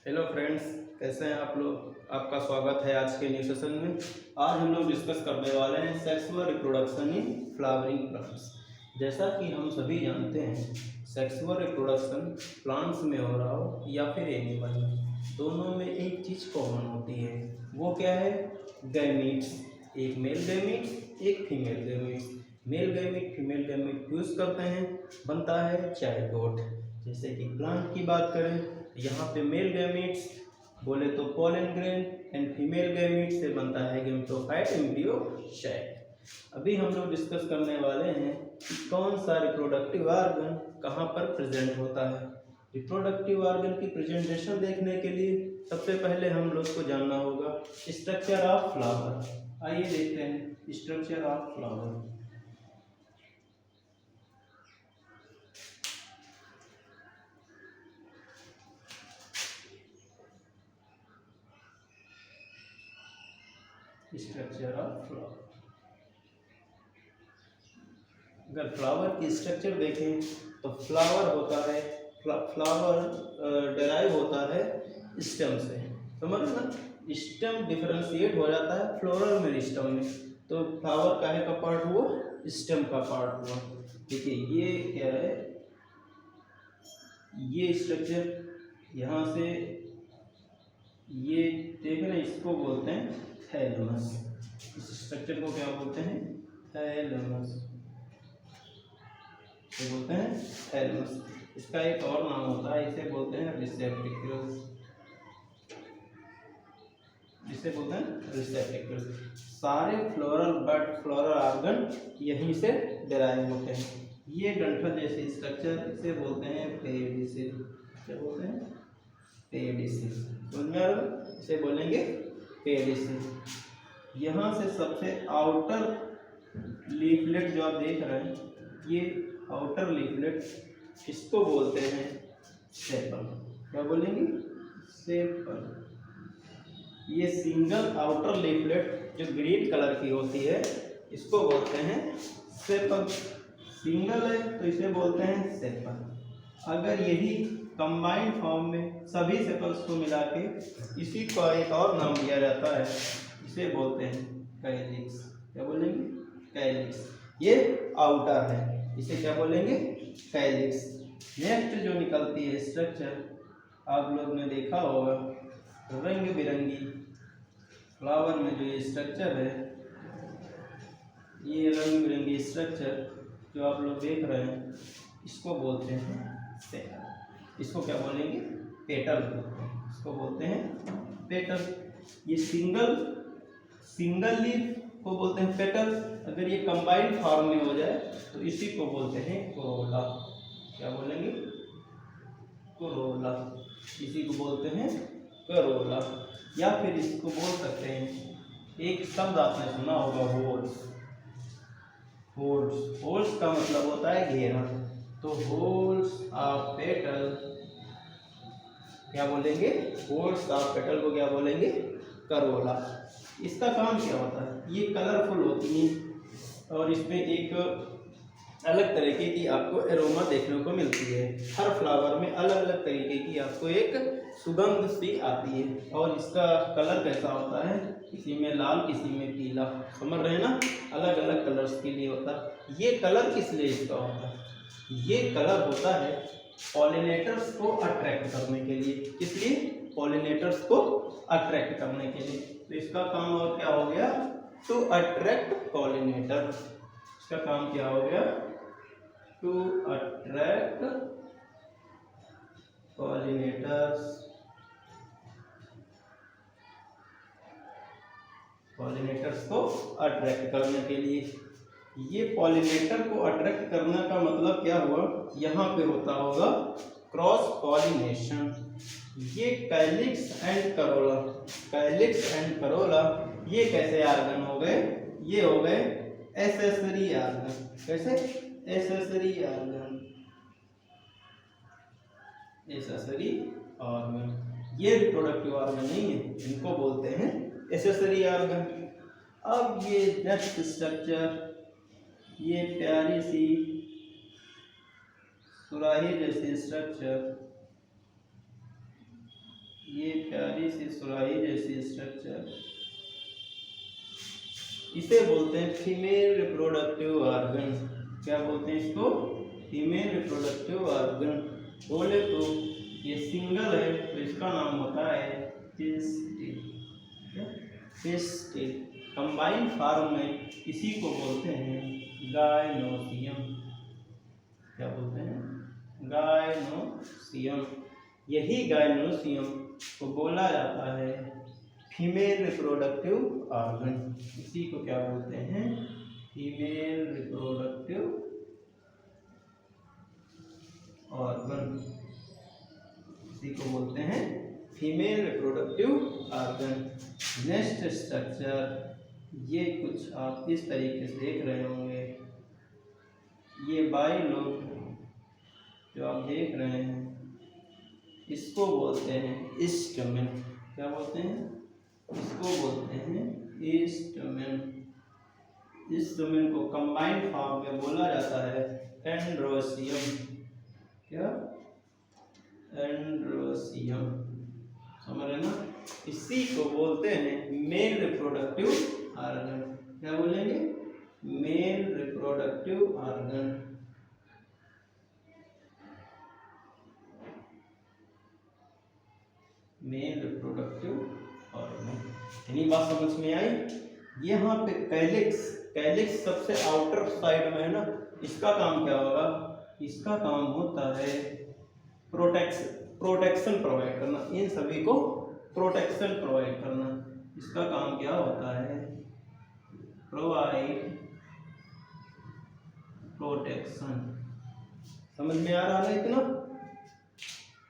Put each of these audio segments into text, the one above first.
Hello friends, कैसे हैं आप लोग। आपका स्वागत है आज के न्यू सेशन में। आज हम लोग डिस्कस करने वाले हैं sexual reproduction in flowering plants. जैसा कि हम सभी जानते हैं, सेक्सुअल रिप्रोडक्शन प्लांट्स में हो रहा हो या फिर एनिमल में, दोनों में एक चीज़ कॉमन होती है। वो क्या है? गैमीट्स। एक मेल गैमीट्स, एक female gametes. Male gamete female gamete fuse करते हैं, बनता है जाइगोट। जैसे कि प्लांट की बात करें, यहाँ पे मेल गैमीट्स बोले तो pollen grain and female gametes से बनता है गैमेटोफाइट एम्ब्रियो सैक। अभी हम लोग डिस्कस करने वाले हैं कि कौन सा रिप्रोडक्टिव ऑर्गन कहाँ पर प्रेजेंट होता है। रिप्रोडक्टिव ऑर्गन की प्रेजेंटेशन देखने के लिए सबसे पहले हम लोग को जानना होगा स्ट्रक्चर ऑफ फ्लावर। आइए देखते हैं structure of flower. Structure of flower, अगर फ्लावर की स्ट्रक्चर देखें तो फ्लावर होता है, फ्लावर डेराइव होता है स्टेम से। समझ ना, स्टेम डिफरेंशिएट हो जाता है फ्लोरल मेरिस्टम में। तो फ्लावर काहे का पार्ट हुआ? स्टेम का पार्ट हुआ। देखिए ये क्या है, ये स्ट्रक्चर यहाँ से ये देख रहे हैं, इसको बोलते हैं थैलेमस। इस स्ट्रक्चर को क्या बोलते हैं? थैलेमस बोलते हैं, थैलेमस। इसका एक और नाम होता है, इसे बोलते हैं रिसेप्टिकल्स। जिसे बोलते हैं रिसेप्टिकल्स। सारे फ्लोरल ऑर्गन यहीं से डेराइव होते हैं। ये डंठल जैसे स्ट्रक्चर, इसे बोलते हैं पेडिसिल। क्या बोलते हैं? पेडिसिल। समझ में आ रहा है? इसे बोलेंगे पेडिसिल। यहाँ से सबसे आउटर लीफलेट जो आप देख रहे हैं, ये आउटर लीफलेट, इसको बोलते हैं सेपल। क्या बोलेंगे? सेपल। ये सिंगल आउटर लीफलेट जो ग्रीन कलर की होती है, इसको बोलते हैं सेपल। सिंगल है तो इसे बोलते हैं सेपल। अगर यही कंबाइंड फॉर्म में सभी सेपल्स को मिला के इसी का एक और नाम दिया जाता है, इसे बोलते हैं कैलिक्स। क्या बोलेंगे? कैलिक्स। ये आउटर है, इसे क्या बोलेंगे? कैलिक्स। नेक्स्ट जो निकलती है स्ट्रक्चर, आप लोग ने देखा होगा रंग बिरंगी फ्लावर में जो ये स्ट्रक्चर है, ये रंग बिरंगी स्ट्रक्चर जो आप लोग देख रहे हैं, इसको बोलते हैं पेटल। इसको क्या बोलेंगे? पेटल बोलते हैं। इसको बोलते हैं पेटल। ये सिंगल लीफ को बोलते हैं पेटल। अगर ये कंबाइंड फॉर्म में हो जाए तो इसी को बोलते हैं कोरोला। क्या बोलेंगे? कोरोला। इसी को बोलते हैं करोला, या फिर इसको बोल सकते हैं, एक शब्द आपने सुना होगा होल्स। होल्स, होल्स का मतलब होता है घेरा। तो होल्स ऑफ पेटल क्या बोलेंगे? होल्स ऑफ पेटल को क्या बोलेंगे? करोला। इसका काम क्या होता है? ये कलरफुल होती है और इसमें एक अलग तरीके की आपको एरोमा देखने को मिलती है। हर फ्लावर में अलग अलग तरीके की आपको एक सुगंध सी आती है। और इसका कलर कैसा होता है? किसी में लाल, किसी में पीला। समझ रहे हैं ना? अलग अलग कलर्स के लिए होता है। ये कलर किस लिए इसका होता है? ये कलर होता है पॉलिनेटर्स को अट्रैक्ट करने के लिए। किस लिए? पॉलिनेटर्स को अट्रैक्ट करने के लिए। तो इसका काम और क्या हो गया? To attract pollinator. इसका काम क्या हो गया? To attract pollinators. पॉलिनेटर्स को अट्रैक्ट करने के लिए। ये पॉलिनेटर को अट्रैक्ट करने का मतलब क्या हुआ? यहाँ पे होता होगा क्रॉस पॉलिनेशन। ये calyx and Corolla, calyx and Corolla ये कैसे ऑर्गन हो गए? ये हो गए एसेसरी ऑर्गन। कैसे? Accessory organ. Accessory organ. ये रिप्रोडक्टिव ऑर्गन नहीं है, इनको बोलते हैं एसेसरी ऑर्गन। अब ये नेक्स्ट स्ट्रक्चर, ये प्यारी सी सुराही जैसी स्ट्रक्चर, ये प्यारी सी सुराही जैसी स्ट्रक्चर, इसे बोलते हैं फीमेल रिप्रोडक्टिव ऑर्गन। क्या बोलते हैं इसको? Female reproductive organ. बोले तो ये सिंगल है तो इसका नाम होता है पिस्टिल। पिस्टिल कंबाइंड फॉर्म में इसी को बोलते हैं गायनोसियम। क्या बोलते हैं? गायनोसियम। यही गायनोसियम को बोला जाता है फीमेल रिप्रोडक्टिव ऑर्गन। इसी को क्या बोलते हैं? Female reproductive organ. इसी को बोलते हैं female reproductive organ. Next structure, ये कुछ आप इस तरीके से देख रहे होंगे। ये बाइलोब जो आप देख रहे हैं इसको बोलते हैं स्टमेन। क्या बोलते हैं? इसको बोलते हैं स्टमेन। इस स्टमेन को कंबाइंड फॉर्म में बोला जाता है एंड्रोसियम। क्या? एंड्रोसियम। समझ रहे ना? इसी को बोलते हैं मेल रिप्रोडक्टिव ऑर्गन। क्या बोलेंगे? Male reproductive organ. Male reproductive organ. इतनी बात समझ में आई? यहाँ पे कैलिक्स, कैलिक्स सबसे आउटर साइड में है ना, इसका काम क्या होगा? इसका काम होता है प्रोटेक्शन प्रोवाइड करना। इन सभी को प्रोटेक्शन प्रोवाइड करना। इसका काम क्या होता है? Provide protection. समझ में आ रहा है इतना?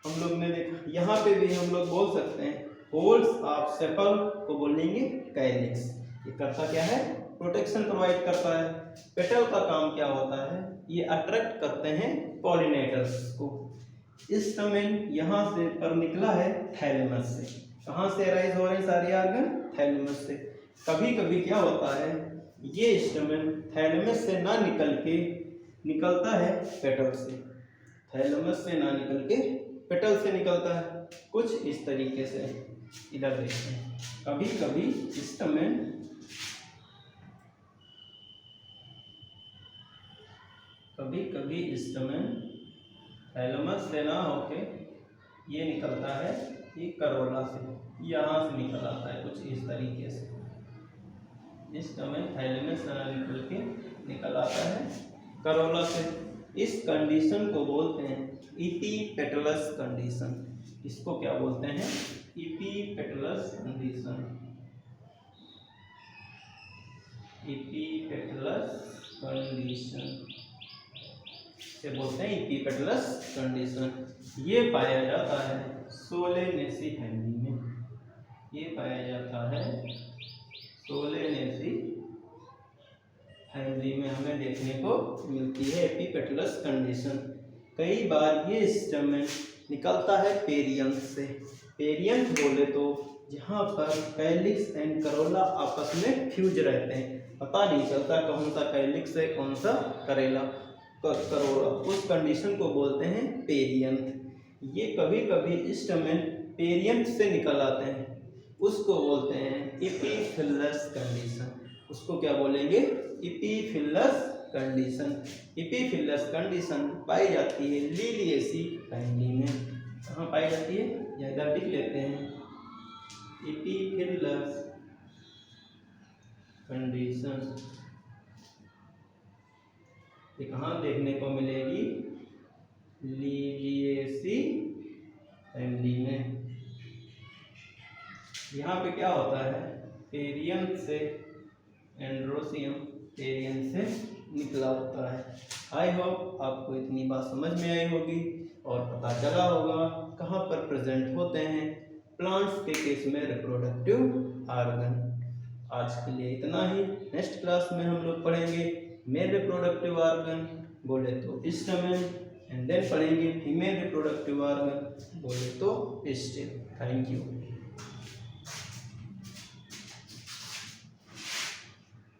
हम लोग ने देखा, यहाँ पे भी हम लोग बोल सकते हैं होल्स ऑफ सेपल को बोलेंगे कैलिक्स। ये करता क्या है? प्रोटेक्शन प्रोवाइड करता है। पेटल का काम क्या होता है? ये अट्रैक्ट करते हैं पॉलिनेटर्स को। स्टमेन यहाँ से पर निकला है थैलेमस से। कहाँ से राइज हो रहे हैं सारे ऑर्गन? थैलेमस से। कभी कभी क्या होता है, ये स्टमेन थैलेमस से ना निकल के निकलता है पेटल से। थैलेमस से ना निकल के पेटल से निकलता है। कुछ इस तरीके से इधर देखते हैं। कभी कभी स्टमेन थैलेमस से ना होके ये निकलता है, ये करोला से, यहाँ से निकल आता है कुछ इस तरीके से। स्टमेन थैलेमस से ना निकल के निकल आता है करोला से। इस कंडीशन को बोलते हैं इपीपेटलस कंडीशन। इसको क्या बोलते हैं? इपीपेटलस कंडीशन। इपीपेटलस कंडीशन से बोलते हैं इपीपेटलस कंडीशन। ये पाया जाता है सोलेनेसी फैमिली में। ये पाया जाता है सोलेनेसी फैमिली में हमें देखने को मिलती है एपीपेटलस कंडीशन। कई बार ये स्टमेन निकलता है पेरियंथ से। पेरियंथ बोले तो जहाँ पर कैलिक्स एंड करोला आपस में फ्यूज रहते हैं, पता नहीं चलता कौन सा कैलिक्स है कौन सा करोला, उस कंडीशन को बोलते हैं पेरियंथ। ये कभी कभी स्टमेन पेरियंथ से निकल आते हैं, उसको बोलते हैं एपीफिलस कंडीशन। उसको क्या बोलेंगे? एपीफिलस कंडीशन। एपीफिलस कंडीशन पाई जाती है लिलिएसी फैमिली में। कहाँ पाई जाती है? या इधर लिख लेते हैं एपीफिलस कंडीशन। ये कहाँ देखने को मिलेगी? लिलिएसी फैमिली में। यहाँ पे क्या होता है? पेरियंथ से एंड्रोसियम पेरियंथ से निकला होता है। आई होप आपको इतनी बात समझ में आई होगी और पता चला होगा कहाँ पर प्रेजेंट होते हैं प्लांट्स के केस में रिप्रोडक्टिव ऑर्गन। आज के लिए इतना ही। नेक्स्ट क्लास में हम लोग पढ़ेंगे मेल रिप्रोडक्टिव ऑर्गन बोले तो स्टमेन, एंड देन पढ़ेंगे फीमेल रिप्रोडक्टिव ऑर्गन बोले तो पिस्टिल। Thank you.